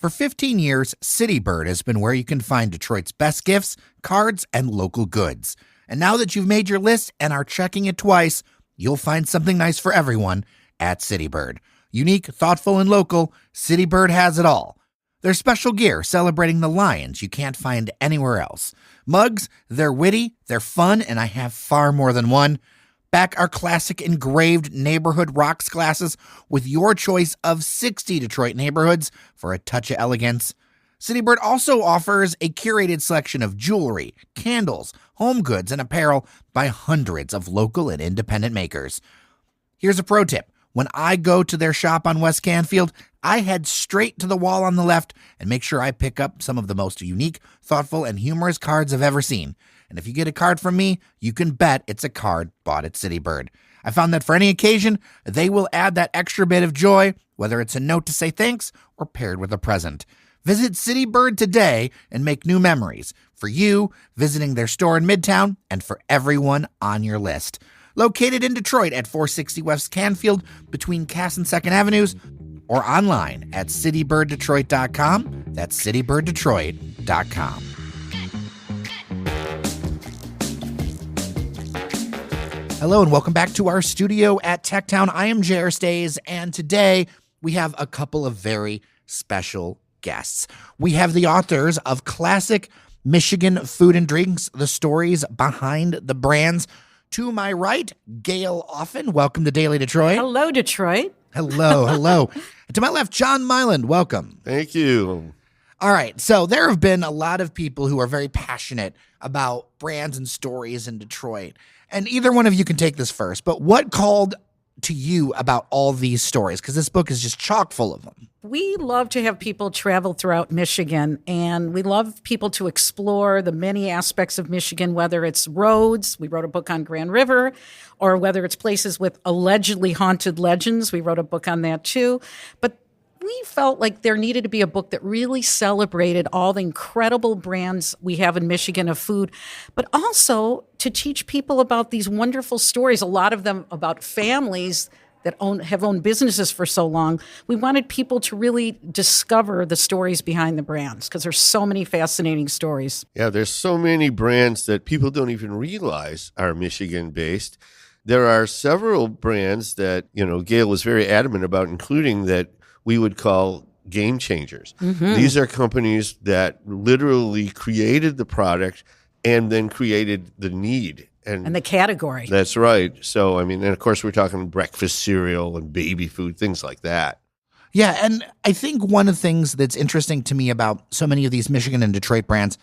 For 15 years, City Bird has been where you can find Detroit's best gifts, cards, and local goods. And now that you've made your list and are checking it twice, you'll find something nice for everyone at City Bird. Unique, thoughtful, and local, City Bird has it all. There's special gear celebrating the Lions you can't find anywhere else. Mugs, they're witty, they're fun, and I have far more than one. Back our classic engraved neighborhood rocks glasses with your choice of 60 Detroit neighborhoods for a touch of elegance. City Bird also offers a curated selection of jewelry, candles, home goods, and apparel by hundreds of local and independent makers. Here's a pro tip. When I go to their shop on West Canfield, I head straight to the wall on the left and make sure I pick up some of the most unique, thoughtful, and humorous cards I've ever seen. And if you get a card from me, you can bet it's a card bought at City Bird. I found that for any occasion, they will add that extra bit of joy, whether it's a note to say thanks or paired with a present. Visit City Bird today and make new memories for you visiting their store in Midtown and for everyone on your list. Located in Detroit at 460 West Canfield between Cass and 2nd Avenues, or online at citybirddetroit.com. That's citybirddetroit.com. Hello and welcome back to our studio at Techtown. I am J.R. Stays, and today we have a couple of very special guests. We have the authors of classic Michigan food and drinks, the stories behind the brands. To my right, Gail Offen. Welcome to Daily Detroit. Hello, Detroit. Hello. And to my left, Jon Milan. Welcome. Thank you. All right. So there have been a lot of people who are very passionate about brands and stories in Detroit. And either one of you can take this first, but what called to you about all these stories? Because this book is just chock full of them. We love to have people travel throughout Michigan, and we love people to explore the many aspects of Michigan, whether it's roads, we wrote a book on Grand River, or whether it's places with allegedly haunted legends, we wrote a book on that too. But we felt like there needed to be a book that really celebrated all the incredible brands we have in Michigan of food, but also to teach people about these wonderful stories, a lot of them about families that have owned businesses for so long. We wanted people to really discover the stories behind the brands because there's so many fascinating stories. Yeah, there's so many brands that people don't even realize are Michigan-based. There are several brands that, Gail was very adamant about, including that we would call game changers. Mm-hmm. These are companies that literally created the product and then created the need. And the category. That's right. So, and of course, we're talking breakfast cereal and baby food, things like that. Yeah, and I think one of the things that's interesting to me about so many of these Michigan and Detroit brands,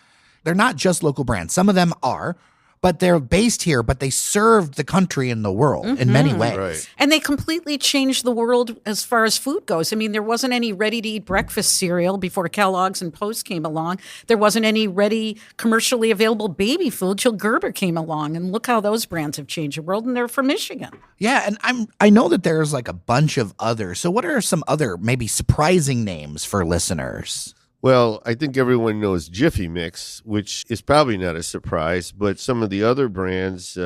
they're not just local brands. Some of them are, but they're based here, but they served the country and the world in many ways. Right. And they completely changed the world as far as food goes. There wasn't any ready-to-eat breakfast cereal before Kellogg's and Post came along. There wasn't any ready, commercially available baby food till Gerber came along. And look how those brands have changed the world, and they're from Michigan. Yeah, and I know that there's like a bunch of others. So what are some other maybe surprising names for listeners? Well, I think everyone knows Jiffy Mix, which is probably not a surprise, but some of the other brands,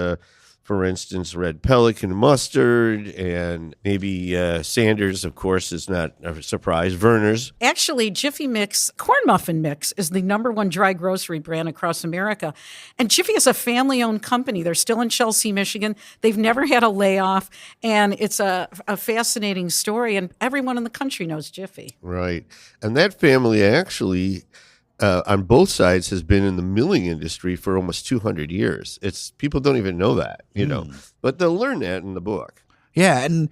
for instance, Red Pelican Mustard, and maybe Sanders, of course, is not a surprise. Verner's. Actually, Jiffy Mix, Corn Muffin Mix, is the #1 dry grocery brand across America. And Jiffy is a family-owned company. They're still in Chelsea, Michigan. They've never had a layoff, and it's a fascinating story, and everyone in the country knows Jiffy. Right. And that family actually on both sides has been in the milling industry for almost 200 years. People don't even know that, but they'll learn that in the book. Yeah, and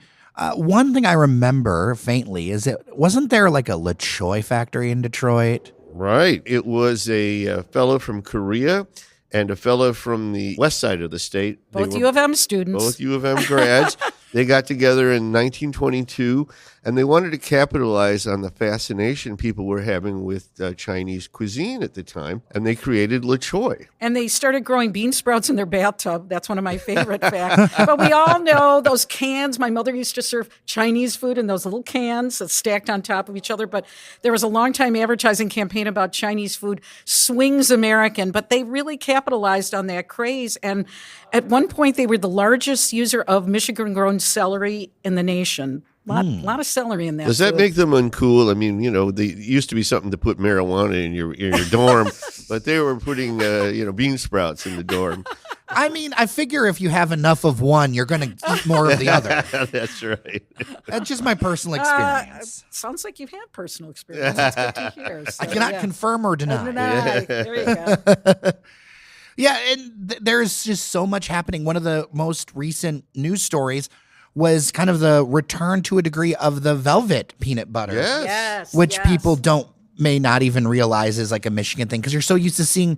one thing I remember faintly is wasn't there like a LaChoy factory in Detroit? Right. It was a fellow from Korea and a fellow from the west side of the state. Both U of M students. Both U of M grads. They got together in 1922, and they wanted to capitalize on the fascination people were having with Chinese cuisine at the time, and they created LaChoy. And they started growing bean sprouts in their bathtub. That's one of my favorite facts. But we all know those cans. My mother used to serve Chinese food in those little cans that stacked on top of each other. But there was a long-time advertising campaign about Chinese food, Swings American, but they really capitalized on that craze. And at one point, they were the largest user of Michigan-grown celery in the nation. Lot of celery in that. Does that food. make them uncool? I mean, they used to be something to put marijuana in your dorm, but they were putting bean sprouts in the dorm. I mean, I figure if you have enough of one, you're going to eat more of the other. That's right. That's just my personal experience. Sounds like you've had personal experience. That's good to hear. So, I cannot confirm or deny. There you go. Yeah, and there's just so much happening. One of the most recent news stories was kind of the return to a degree of the Velvet peanut butter. Yes. Which people may not even realize is like a Michigan thing because you're so used to seeing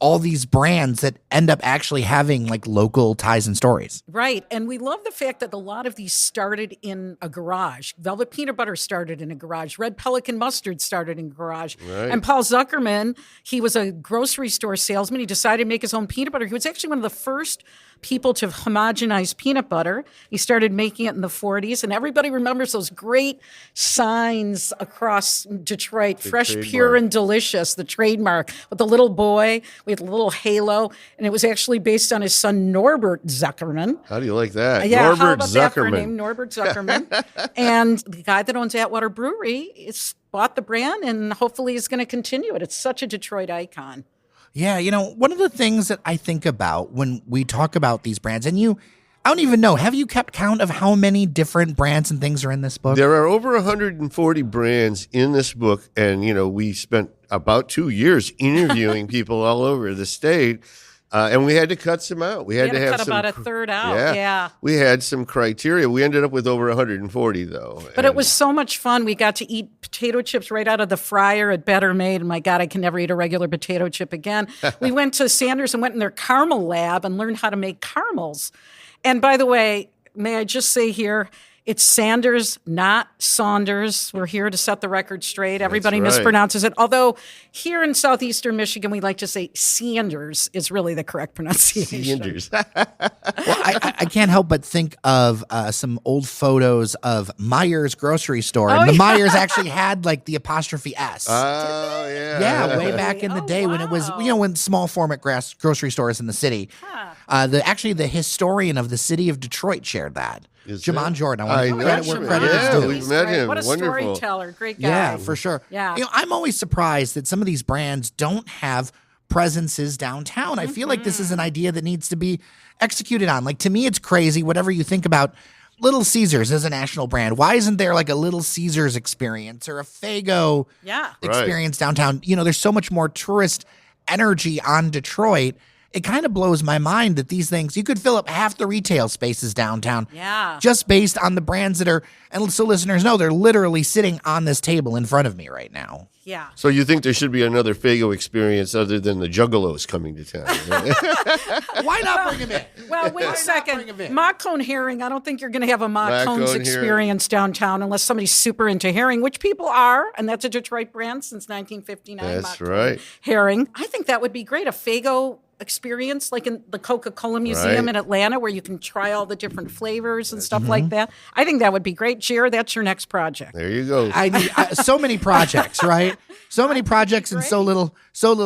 all these brands that end up actually having like local ties and stories. Right. And we love the fact that a lot of these started in a garage. Velvet peanut butter started in a garage. Red Pelican mustard started in a garage. Right. And Paul Zuckerman, he was a grocery store salesman. He decided to make his own peanut butter. He was actually one of the first people to homogenize peanut butter. He started making it in the 40s, and everybody remembers those great signs across Detroit, fresh, trademark. pure, and delicious, the trademark with the little boy with a little halo, and it was actually based on his son, Norbert Zuckerman. How do you like that? Yeah, Norbert how about that for a Zuckerman. name, Norbert Zuckerman. And the guy that owns Atwater Brewery bought the brand, and hopefully is going to continue it. It's such a Detroit icon. Yeah, one of the things that I think about when we talk about these brands, and I don't even know, have you kept count of how many different brands and things are in this book? There are over 140 brands in this book, and we spent about 2 years interviewing people all over the state, and we had to cut some out. We had to have cut about a third out. Yeah. We had some criteria. We ended up with over 140 though. But it was so much fun. We got to eat potato chips right out of the fryer at Better Made. And my God, I can never eat a regular potato chip again. We went to Sanders and went in their caramel lab and learned how to make caramels. And by the way, may I just say here, it's Sanders, not Saunders. We're here to set the record straight. Everybody right. mispronounces it. Although here in southeastern Michigan, we like to say Sanders is really the correct pronunciation. Sanders. Well, I can't help but think of some old photos of Meijer's grocery store. And the Meijer's actually had like the apostrophe S. Oh, yeah. Yeah, way back in the day when it was, when small format grocery stores in the city. The historian of the city of Detroit shared that. Jamon Jordan. I want to credit where credit is due. We've met him. What a Wonderful. storyteller. Great guy. Yeah, for sure. Yeah. I'm always surprised that some of these brands don't have presences downtown. I feel like this is an idea that needs to be executed on. Like, to me, it's crazy, whatever you think about Little Caesars as a national brand. Why isn't there like a Little Caesars experience or a Fago experience downtown? There's so much more tourist energy on Detroit. It kind of blows my mind that these things, you could fill up half the retail spaces downtown. Yeah. Just based on the brands that are, and so listeners know, they're literally sitting on this table in front of me right now. Yeah. So you think there should be another Fago experience other than the Juggalos coming to town? Why not bring him in? Well, wait a second. Mock cone herring, I don't think you're going to have a mock Mock cones cone experience downtown unless somebody's super into herring, which people are, and that's a Detroit brand since 1959. That's mock cone right. Herring. I think that would be great. A Fago experience like in the Coca-Cola Museum in Atlanta where you can try all the different flavors and stuff like that. I think that would be great. Jer, that's your next project. There you go. I need so many projects, right? So many projects and so little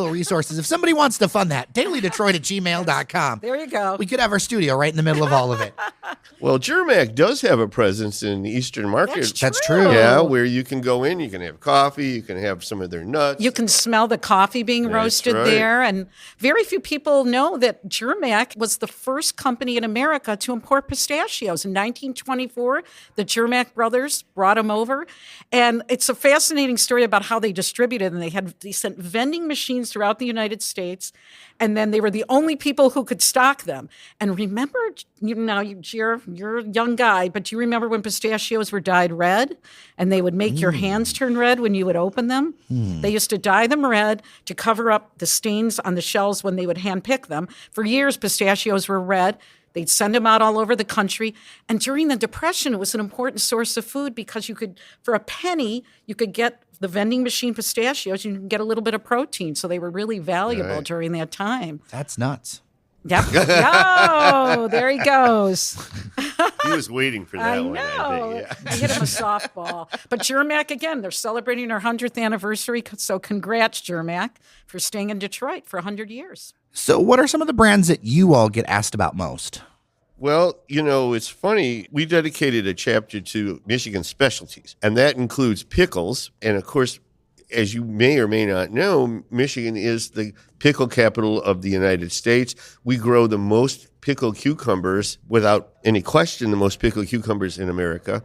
resources. If somebody wants to fund that, dailydetroit@gmail.com. There you go. We could have our studio right in the middle of all of it. Well, Germac does have a presence in the Eastern Market. That's true. Yeah, where you can go in, you can have coffee, you can have some of their nuts. You can smell the coffee being roasted right. there. And very few people know that Germac was the first company in America to import pistachios. In 1924, the Germac brothers brought them over. And it's a fascinating story about how they distributed. And they sent vending machines throughout the United States. And then they were the only people who could stock them. And remember, you're a young guy, but do you remember when pistachios were dyed red? And they would make your hands turn red when you would open them? They used to dye them red to cover up the stains on the shells when they would handpick them. For years, pistachios were red. They'd send them out all over the country. And during the Depression, it was an important source of food because for a penny, you could get the vending machine pistachios. You can get a little bit of protein. So they were really valuable during that time. That's nuts. Yep. Oh, there he goes. He was waiting for that one. I think. I hit him a softball. But Germac, again, they're celebrating our 100th anniversary. So congrats, Germac, for staying in Detroit for 100 years. So what are some of the brands that you all get asked about most? Well, it's funny. We dedicated a chapter to Michigan specialties, and that includes pickles. And of course, as you may or may not know, Michigan is the pickle capital of the United States. We grow the most pickled cucumbers, without any question, the most pickled cucumbers in America.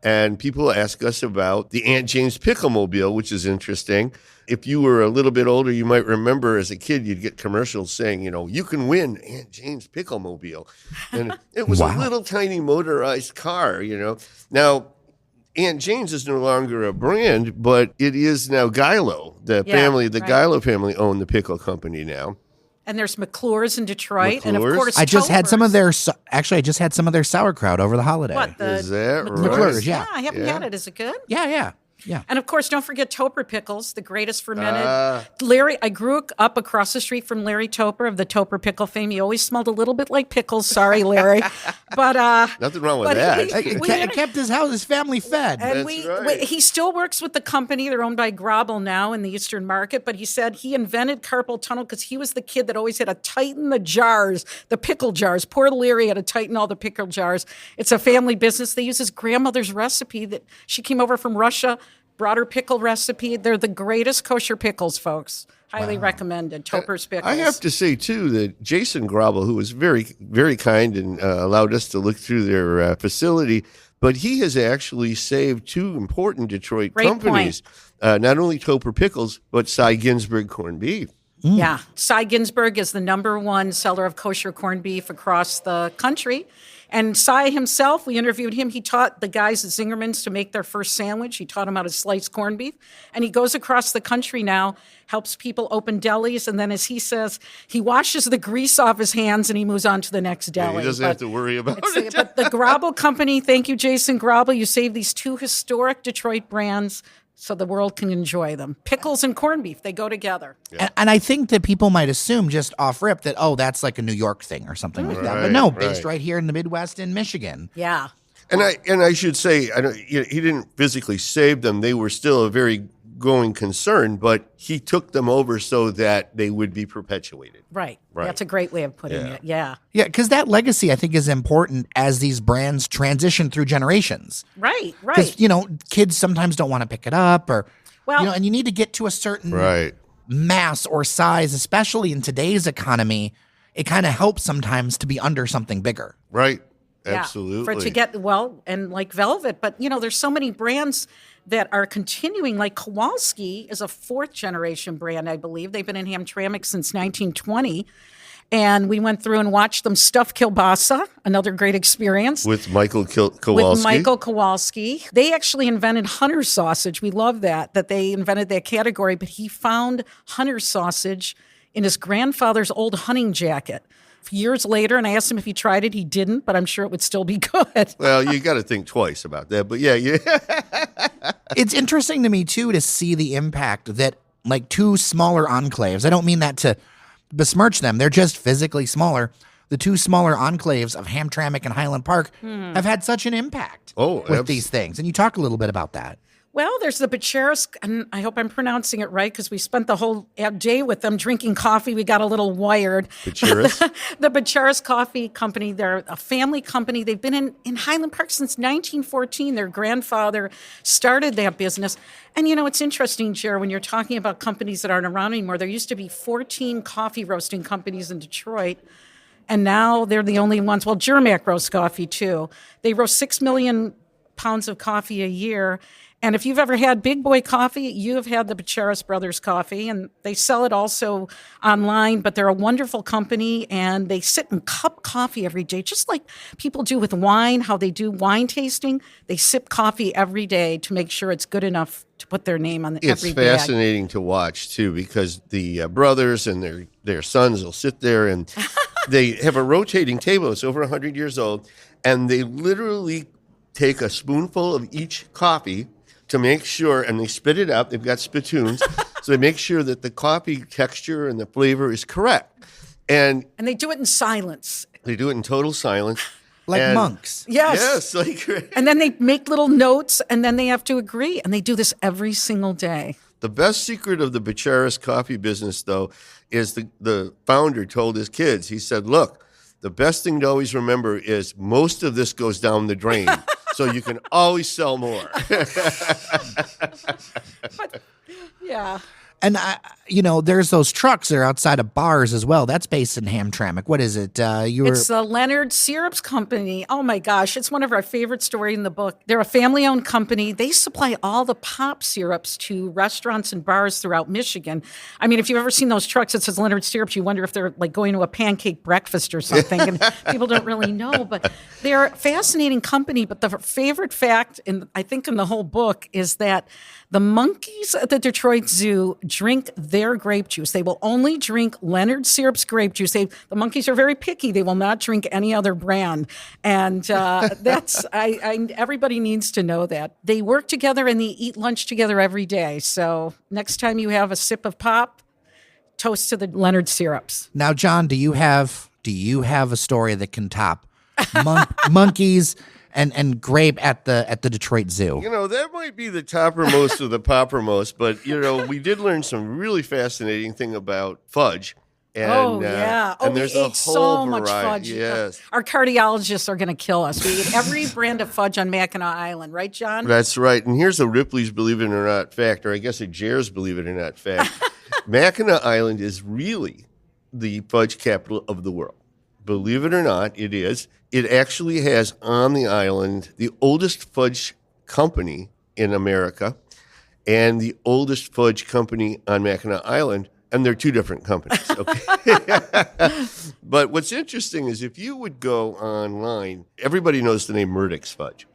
And people ask us about the Aunt Jane's Pickle Mobile, which is interesting. If you were a little bit older, you might remember as a kid, you'd get commercials saying, you can win Aunt Jane's Pickle Mobile. And it was Wow. a little tiny motorized car, Now, Aunt Jane's is no longer a brand, but it is now Gilo. The Gilo family own the pickle company now. And there's McClure's in Detroit, and of McClure's? course I just had some of Tober's. I just had some of their sauerkraut over the holiday. What, Is that right? McClure's, yeah. I haven't had it. Is it good? Yeah. And of course, don't forget Toper pickles, the greatest fermented. I grew up across the street from Larry Toper of the Toper pickle fame. He always smelled a little bit like pickles. Sorry, Larry, but Nothing wrong with but that. It kept his family fed. And That's right. he still works with the company. They're owned by Grobel now in the Eastern Market. But he said he invented carpal tunnel because he was the kid that always had to tighten the jars, the pickle jars. Poor Larry had to tighten all the pickle jars. It's a family business. They use his grandmother's recipe that she came over from Russia, brought her pickle recipe. They're the greatest kosher pickles, folks. Highly recommended. Toper's pickles. I have to say, too, that Jason Grobel, who was very, very kind and allowed us to look through their facility, but he has actually saved two important Detroit Great companies, not only Toper Pickles, but Cy Ginsberg Corned Beef. Yeah. Cy Ginsberg is the #1 seller of kosher corned beef across the country. And Cy himself, we interviewed him. He taught the guys at Zingerman's to make their first sandwich. He taught them how to slice corned beef. And he goes across the country now, helps people open delis. And then, as he says, he washes the grease off his hands and he moves on to the next deli. He doesn't have to worry about it. But the Grobel Company, thank you, Jason Grobel. You saved these two historic Detroit brands so the world can enjoy them. Pickles and corned beef, they go together. And I think that people might assume just off rip that, that's like a New York thing or something like that. But no, based right here in the Midwest in Michigan. Yeah. And I should say, he didn't physically save them. They were still a very going concern, but he took them over so that they would be perpetuated. Right. That's a great way of putting it. Yeah. Yeah, because that legacy, I think, is important as these brands transition through generations. Right. Because, kids sometimes don't want to pick it up or, Well- and you need to get to a certain Right. mass or size, especially in today's economy. It kind of helps sometimes to be under something bigger. Right. Yeah, Absolutely. for it to get, and like Velvet, but there's so many brands that are continuing, like Kowalski is a 4th generation brand, I believe. They've been in Hamtramck since 1920. And we went through and watched them stuff kielbasa, another great experience. With Michael Kowalski. With Michael Kowalski. They actually invented hunter sausage. We love that they invented that category, but he found hunter sausage in his grandfather's old hunting jacket. Years later, and I asked him if he tried it. He didn't, but I'm sure it would still be good. Well, you got to think twice about that. But yeah. It's interesting to me, too, to see the impact that like two smaller enclaves, I don't mean that to besmirch them, they're just physically smaller. The two smaller enclaves of Hamtramck and Highland Park have had such an impact with these things. And you talk a little bit about that. Well, there's the Bacheris, and I hope I'm pronouncing it right because we spent the whole day with them drinking coffee. We got a little wired. Bacheris? The Bacheris Coffee Company, they're a family company. They've been in Highland Park since 1914. Their grandfather started that business. And, it's interesting, Jer, when you're talking about companies that aren't around anymore, there used to be 14 coffee roasting companies in Detroit. And now they're the only ones. Well, Germac roasts coffee, too. They roast 6 million pounds of coffee a year. And if you've ever had Big Boy coffee, you have had the Bacheris Brothers coffee, and they sell it also online, but they're a wonderful company, and they sit and cup coffee every day, just like people do with wine, how they do wine tasting. They sip coffee every day to make sure it's good enough to put their name on every bag. It's fascinating to watch, too, because the brothers and their sons will sit there, and they have a rotating table. It's over 100 years old, and they literally take a spoonful of each coffee to make sure, and they spit it out. They've got spittoons, so they make sure that the coffee texture and the flavor is correct. And they do it in silence. They do it in total silence. Like monks. Yes. Yes. And then they make little notes, and then they have to agree. And they do this every single day. The best secret of the Bacheris coffee business, though, is the founder told his kids, he said, look, the best thing to always remember is most of this goes down the drain. So you can always sell more. Yeah. And, there's those trucks that are outside of bars as well. That's based in Hamtramck. What is it? It's the Leonard Syrups Company. Oh, my gosh. It's one of our favorite stories in the book. They're a family-owned company. They supply all the pop syrups to restaurants and bars throughout Michigan. I mean, if you've ever seen those trucks that says Leonard Syrups, you wonder if they're like going to a pancake breakfast or something. And people don't really know. But they're a fascinating company. But the favorite fact, I think in the whole book, is that the monkeys at the Detroit Zoo drink their grape juice. They will only drink Leonard Syrup's grape juice. The monkeys are very picky. They will not drink any other brand. And that's everybody needs to know that. They work together and they eat lunch together every day. So next time you have a sip of pop, toast to the Leonard Syrups. Now, John, do you have a story that can top monkeys and grape at the Detroit Zoo? That might be the toppermost of the poppermost, but we did learn some really fascinating thing about fudge. And, and we there's ate a whole so much variety. fudge. Yes. Our cardiologists are going to kill us. We eat every brand of fudge on Mackinac Island, right, John? That's right. And here's a Ripley's Believe It or Not fact, or I guess a Jer's Believe It or Not fact. Mackinac Island is really the fudge capital of the world. Believe it or not, it is. It actually has on the island the oldest fudge company in America and the oldest fudge company on Mackinac Island, and they're two different companies. Okay. But what's interesting is if you would go online, everybody knows the name Murdoch's Fudge,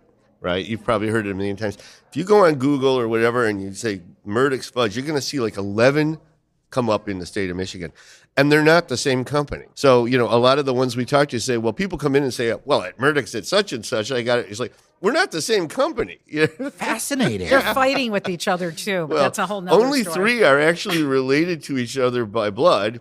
right? You've probably heard it a million times. If you go on Google or whatever and you say Murdoch's Fudge, you're going to see like 11 come up in the state of Michigan. And they're not the same company. So, a lot of the ones we talk to say, well, people come in and say, well, at Murdoch's at such and such, I got it. It's like, we're not the same company. Fascinating. They're fighting with each other, too. But that's a whole nother only story. 3 are actually related to each other by blood,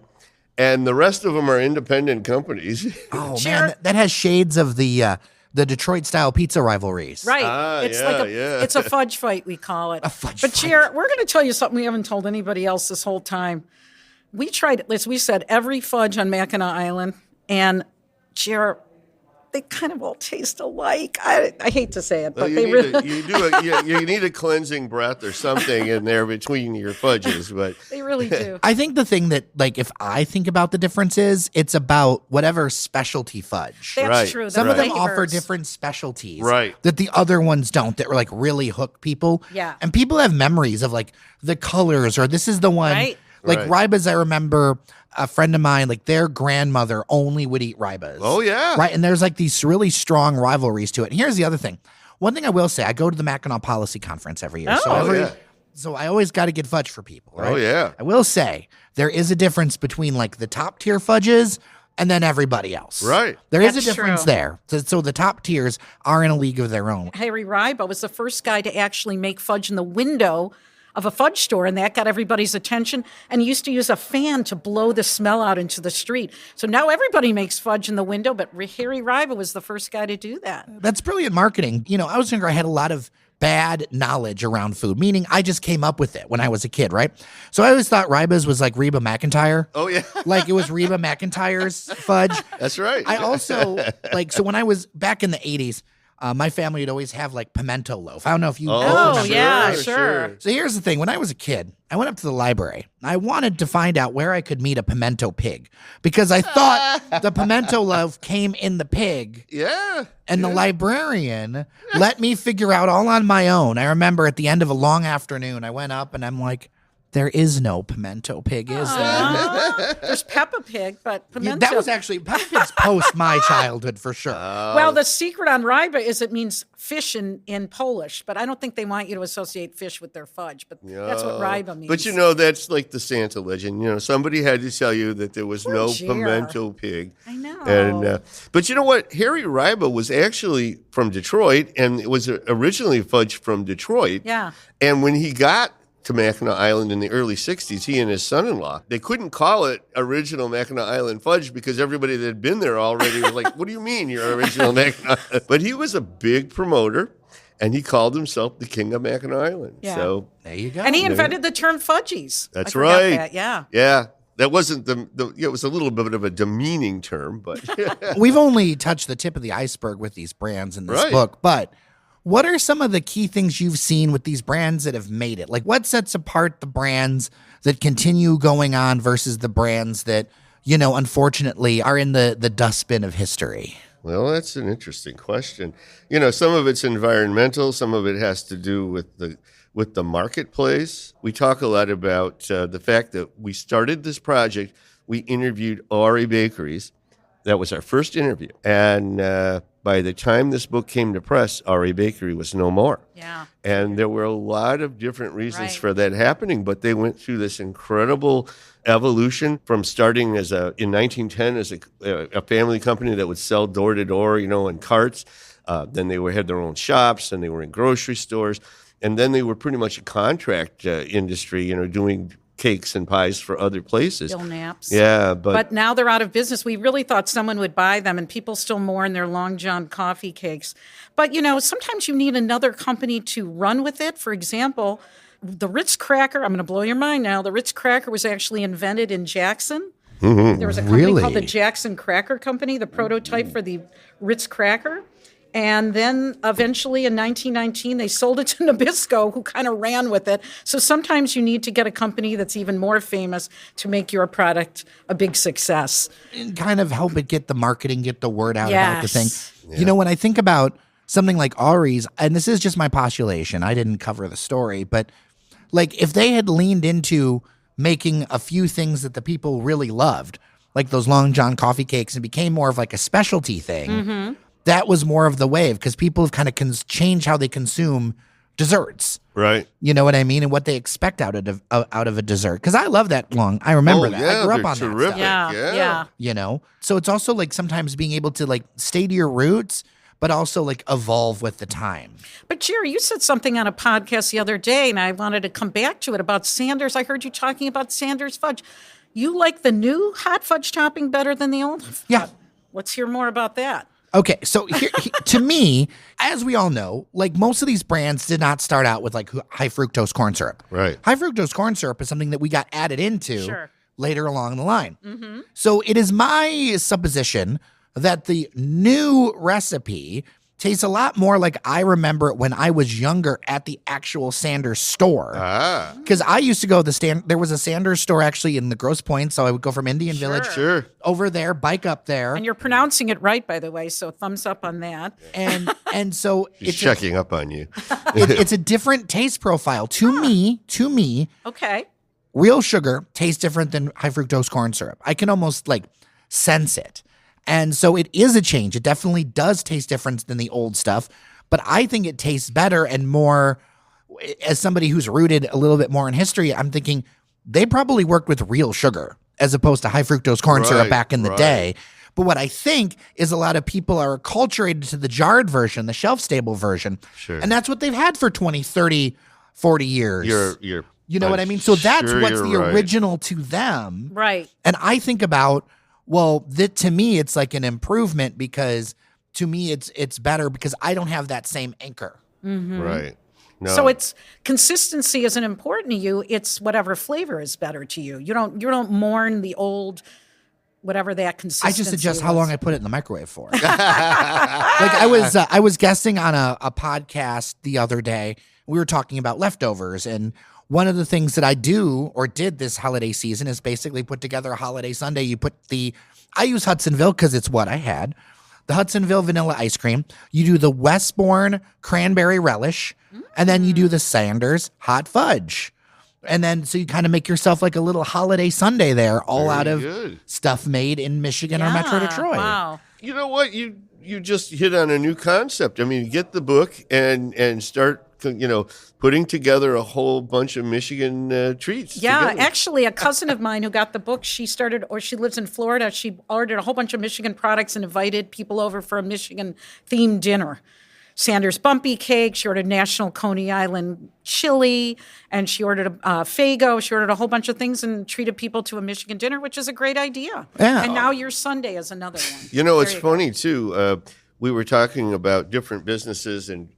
and the rest of them are independent companies. Oh, man, that has shades of the Detroit-style pizza rivalries. Right. It's a fudge fight, we call it. A fudge But, fight. Chair, we're going to tell you something we haven't told anybody else this whole time. We tried, as we said, every fudge on Mackinac Island, and Chair, they kind of all taste alike. I hate to say it, but they really you need a cleansing breath or something in there between your fudges, but they really do. I think the thing that, if I think about the difference is, it's about whatever specialty fudge. That's Right. true. The Some of them flavors. offer different specialties Right. that the other ones don't, that really hook people. Yeah. And people have memories of the colors, or this is the one. Right. Right. Ribas, I remember a friend of mine, their grandmother only would eat Ribas. Oh, yeah. Right. And there's these really strong rivalries to it. And here's the other thing. One thing I will say, I go to the Mackinac Policy Conference every year. So I always got to get fudge for people. Right? Oh, yeah. I will say there is a difference between the top tier fudges and then everybody else. Right. There is That's a difference true. there. So the top tiers are in a league of their own. Harry Ryba was the first guy to actually make fudge in the window of a fudge store, and that got everybody's attention, and he used to use a fan to blow the smell out into the street. So now everybody makes fudge in the window, but Harry Ryba was the first guy to do that. That's brilliant marketing. I was younger, I had a lot of bad knowledge around food, meaning I just came up with it when I was a kid, right? So I always thought Ribas was like Reba McEntire. Oh, yeah. It was Reba McEntire's fudge. That's right. I also, so when I was back in the 80s, my family would always have pimento loaf. I don't know if you. Oh, yeah, sure. So here's the thing. When I was a kid, I went up to the library. I wanted to find out where I could meet a pimento pig because I thought the pimento loaf came in the pig. Yeah. And the librarian let me figure out all on my own. I remember at the end of a long afternoon, I went up and I'm like, there is no pimento pig, is there? There's Peppa Pig, but pimento. That was actually Peppa Pig's post my childhood for sure. Well, the secret on Ryba is it means fish in Polish, but I don't think they want you to associate fish with their fudge, but that's what Ryba means. But that's like the Santa legend. Somebody had to tell you that there was no Jer. pimento pig. I know. And but you know what? Harry Ryba was actually from Detroit, and it was originally fudge from Detroit. Yeah. And when he got to Mackinac Island in the early 60s, he and his son-in-law, they couldn't call it original Mackinac Island fudge because everybody that had been there already was like, what do you mean you're original Mackinac Island? But he was a big promoter, and he called himself the king of Mackinac Island. Yeah. So There you go. And he invented the term fudgies. That's I forgot right. that, yeah. Yeah. That wasn't it was a little bit of a demeaning term, but We've only touched the tip of the iceberg with these brands in this Right. book, but what are some of the key things you've seen with these brands that have made it? Like, what sets apart the brands that continue going on versus the brands that, unfortunately are in the dustbin of history? Well, that's an interesting question. Some of it's environmental, some of it has to do with the marketplace. We talk a lot about the fact that we started this project. We interviewed Ari Bakeries. That was our first interview. And by the time this book came to press, Ari Bakery was no more. Yeah. And there were a lot of different reasons Right. for that happening, but they went through this incredible evolution from starting in 1910 as a family company that would sell door to door, in carts. Then they had their own shops, and they were in grocery stores, and then they were pretty much a contract industry, doing cakes and pies for other places. Bill Knapp's. Yeah, But now they're out of business. We really thought someone would buy them, and people still mourn their Long John coffee cakes. But, sometimes you need another company to run with it. For example, the Ritz cracker, I'm going to blow your mind now. The Ritz cracker was actually invented in Jackson. There was a company Really? called the Jackson Cracker Company, the prototype for the Ritz cracker. And then eventually in 1919, they sold it to Nabisco, who kind of ran with it. So sometimes you need to get a company that's even more famous to make your product a big success. And kind of help it get the marketing, get the word out about the thing. Yes. When I think about something like Ari's, and this is just my postulation, I didn't cover the story, but like if they had leaned into making a few things that the people really loved, like those Long John coffee cakes, and became more of like a specialty thing, that was more of the wave, because people have kind of changed how they consume desserts. right. You know what I mean? And what they expect out of a dessert. Because I love that I remember that. Yeah, I grew up they're on terrific. that stuff. Yeah. So it's also like sometimes being able to like stay to your roots, but also like evolve with the time. But Jerry, you said something on a podcast the other day, and I wanted to come back to it about Sanders. I heard you talking about Sanders fudge. You like the new hot fudge topping better than the old? Yeah. Let's hear more about that. Okay, so to me, as we all know, like most of these brands did not start out with like high fructose corn syrup. Right. High fructose corn syrup is something that we got added into Sure. later along the line. So it is my supposition that the new recipe tastes a lot more like I remember it when I was younger at the actual Sanders store. Ah, Because I used to go there was a Sanders store actually in the Grosse Pointe, so I would go from Indian Village sure. over there, bike up there, And you're pronouncing it right, by the way, so thumbs up on that. and so He's checking up on you. it's a different taste profile. To me, Okay. real sugar tastes different than high fructose corn syrup. I can almost like sense it. And so it is a change. It definitely does taste different than the old stuff, but I think it tastes better and more. As somebody who's rooted a little bit more in history, I'm thinking they probably worked with real sugar as opposed to high fructose corn syrup Right, back in the right. day. But what I think is a lot of people are acculturated to the jarred version, the shelf-stable version. Sure. And that's what they've had for 20, 30, 40 years. You know what I mean? So that's sure what's you're the right. original to them. Right. And I think about, well, to me, it's like an improvement because to me, it's better because I don't have that same anchor. Right. No. So it's consistency isn't important to you. It's whatever flavor is better to you. You don't mourn the old, whatever that I consistency just adjust how was. long I put it in the microwave for. Like I was guesting on a podcast the other day. We were talking about leftovers, and one of the things that I do or did this holiday season is basically put together a holiday sundae. I use Hudsonville because it's what I had. The Hudsonville vanilla ice cream. You do the Westbourne cranberry relish, and then you do the Sanders hot fudge. And then so you kind of make yourself like a little holiday sundae there, all Very out of good. stuff made in Michigan or Metro Yeah, Detroit. Wow. You know what? You just hit on a new concept. I mean, get the book and start, putting together a whole bunch of Michigan treats. Yeah, together. actually, a cousin of mine who got the book, she lives in Florida. She ordered a whole bunch of Michigan products and invited people over for a Michigan-themed dinner. Sanders Bumpy Cake, she ordered National Coney Island chili, and she ordered a Faygo. She ordered a whole bunch of things and treated people to a Michigan dinner, which is a great idea. Yeah. And now your Sunday is another one. It's There you funny, too. We were talking about different businesses and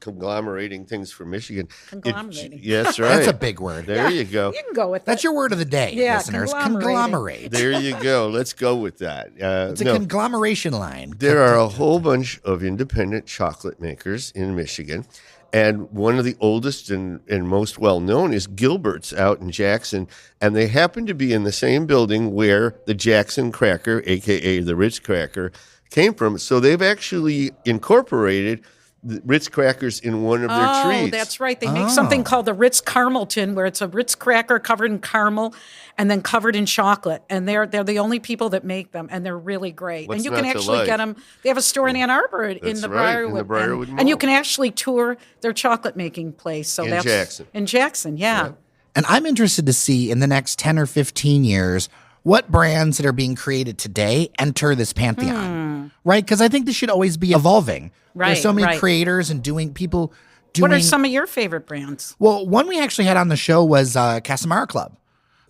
conglomerating things for Michigan. Conglomerating. Yes, right. That's a big word. There you go. You can go with That's it. your word of the day, Yeah, listeners. conglomerating. Conglomerate. There you go. Let's go with that. It's a conglomeration line. There are a whole bunch of independent chocolate makers in Michigan. And one of the oldest and most well-known is Gilbert's out in Jackson. And they happen to be in the same building where the Jackson cracker, a.k.a. the Ritz cracker, came from. So they've actually incorporated the Ritz crackers in one of their treats. Oh, that's right. They make something called the Ritz Caramelton, where it's a Ritz cracker covered in caramel and then covered in chocolate. And they're the only people that make them, and they're really great. What's and you not can to actually like? get them. They have a store in Ann Arbor in the right, in Briarwood. the Briarwood and you Mall. can actually tour their chocolate making place. So In Jackson. In Jackson, yeah. And I'm interested to see in the next 10 or 15 years what brands that are being created today enter this pantheon, right? Because I think this should always be evolving. Right, There's so many right. creators and people doing. What are some of your favorite brands? Well, one we actually had on the show was Casamara Club.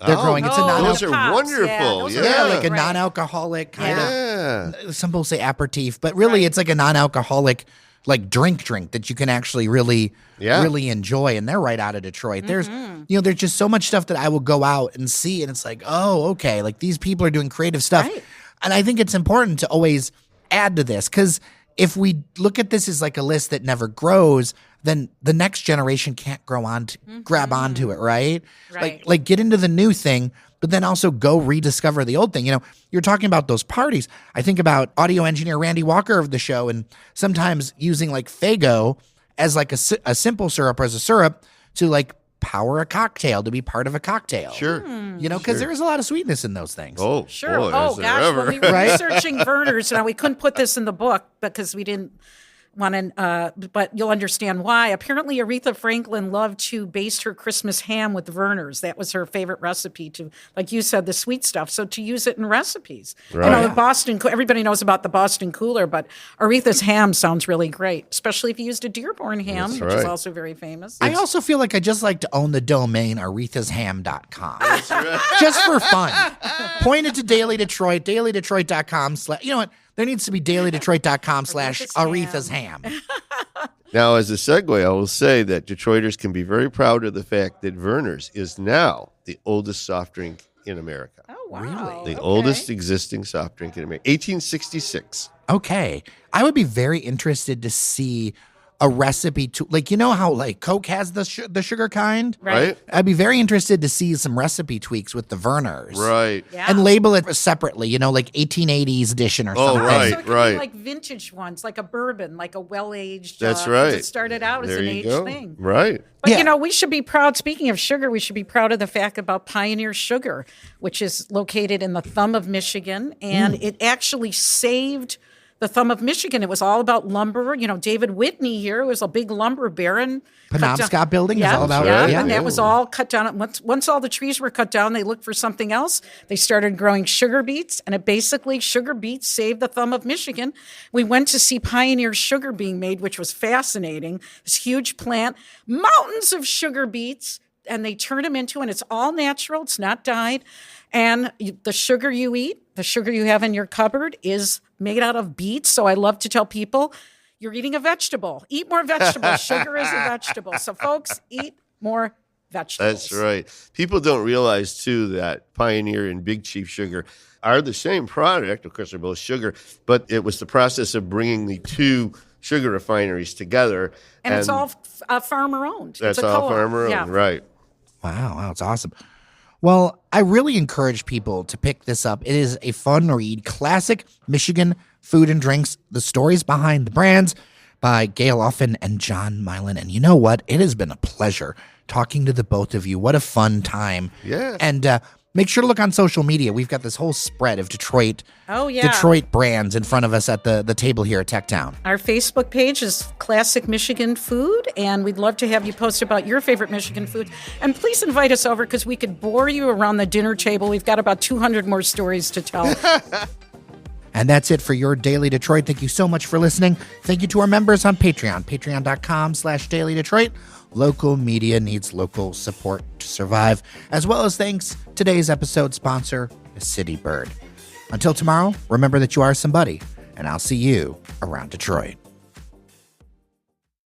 They're growing. It's a those are Pops, wonderful. yeah, those are yeah, really like a great. non-alcoholic kind Yeah. of. Some people say aperitif, but really it's like a non-alcoholic like drink that you can actually really enjoy, and they're right out of Detroit. There's there's just so much stuff that I will go out and see, and it's like, oh, okay, like these people are doing creative stuff. Right. And I think it's important to always add to this, because if we look at this as like a list that never grows, then the next generation can't grab onto it, right? Right. Like get into the new thing, but then also go rediscover the old thing. You're talking about those parties. I think about audio engineer Randy Walker of the show, and sometimes using like Faygo as like a simple syrup or as a syrup to like power a cocktail, to be part of a cocktail. Sure. Because there is a lot of sweetness in those things. Oh, Sure. boy, Oh is there gosh, ever. when we were Right? researching Vernors, now we couldn't put this in the book because we didn't want to, but you'll understand why. Apparently, Aretha Franklin loved to baste her Christmas ham with Vernors. That was her favorite recipe to, like you said, the sweet stuff. So to use it in recipes. Right. The Boston, everybody knows about the Boston cooler, but Aretha's ham sounds really great, especially if you used a Dearborn ham, That's which is right. also very famous. I also feel like I just like to own the domain arethasham.com. Just for fun. Point it to Daily Detroit, dailydetroit.com. You know what? There needs to be dailydetroit.com / Aretha's Ham. Now, as a segue, I will say that Detroiters can be very proud of the fact that Vernors is now the oldest soft drink in America. Oh, wow. Really? The oldest existing soft drink in America. 1866. Okay. I would be very interested to see a recipe to, like, how like Coke has the sugar kind? Right? I'd be very interested to see some recipe tweaks with the Vernors. Right. Yeah. And label it separately, like 1880s edition or Oh, something. right. So it could be like vintage ones, like a bourbon, like a well-aged. That's 'cause right. It started out as There an you aged go. thing. Right. But, Yeah. we should be proud. Speaking of sugar, we should be proud of the fact about Pioneer Sugar, which is located in the thumb of Michigan. And it actually saved the thumb of Michigan. It was all about lumber. David Whitney here was a big lumber baron. Penobscot building is all about right. And Yeah. that was all cut down. Once all the trees were cut down, they looked for something else. They started growing sugar beets, and sugar beets saved the thumb of Michigan. We went to see Pioneer Sugar being made, which was fascinating. This huge plant, mountains of sugar beets, and they turn them into, and it's all natural. It's not dyed. And the sugar you eat, the sugar you have in your cupboard is made out of beets. So I love to tell people, you're eating a vegetable. Eat more vegetables. Sugar is a vegetable. So folks, eat more vegetables. That's right. People don't realize, too, that Pioneer and Big Chief Sugar are the same product. Of course, they're both sugar, but it was the process of bringing the two sugar refineries together. And it's all farmer owned. That's it's a all co-op. farmer owned, right. Wow, it's awesome. Well, I really encourage people to pick this up. It is a fun read. Classic Michigan food and drinks, the stories behind the brands by Gail Offen and Jon Milan. And you know what? It has been a pleasure talking to the both of you. What a fun time. Yeah. And make sure to look on social media. We've got this whole spread of Detroit brands in front of us at the table here at Tech Town. Our Facebook page is Classic Michigan Food, and we'd love to have you post about your favorite Michigan food. And please invite us over because we could bore you around the dinner table. We've got about 200 more stories to tell. And that's it for your Daily Detroit. Thank you so much for listening. Thank you to our members on Patreon, patreon.com/Daily Detroit. Local media needs local support to survive, as well as thanks today's episode sponsor, City Bird. Until tomorrow, remember that you are somebody, and I'll see you around Detroit.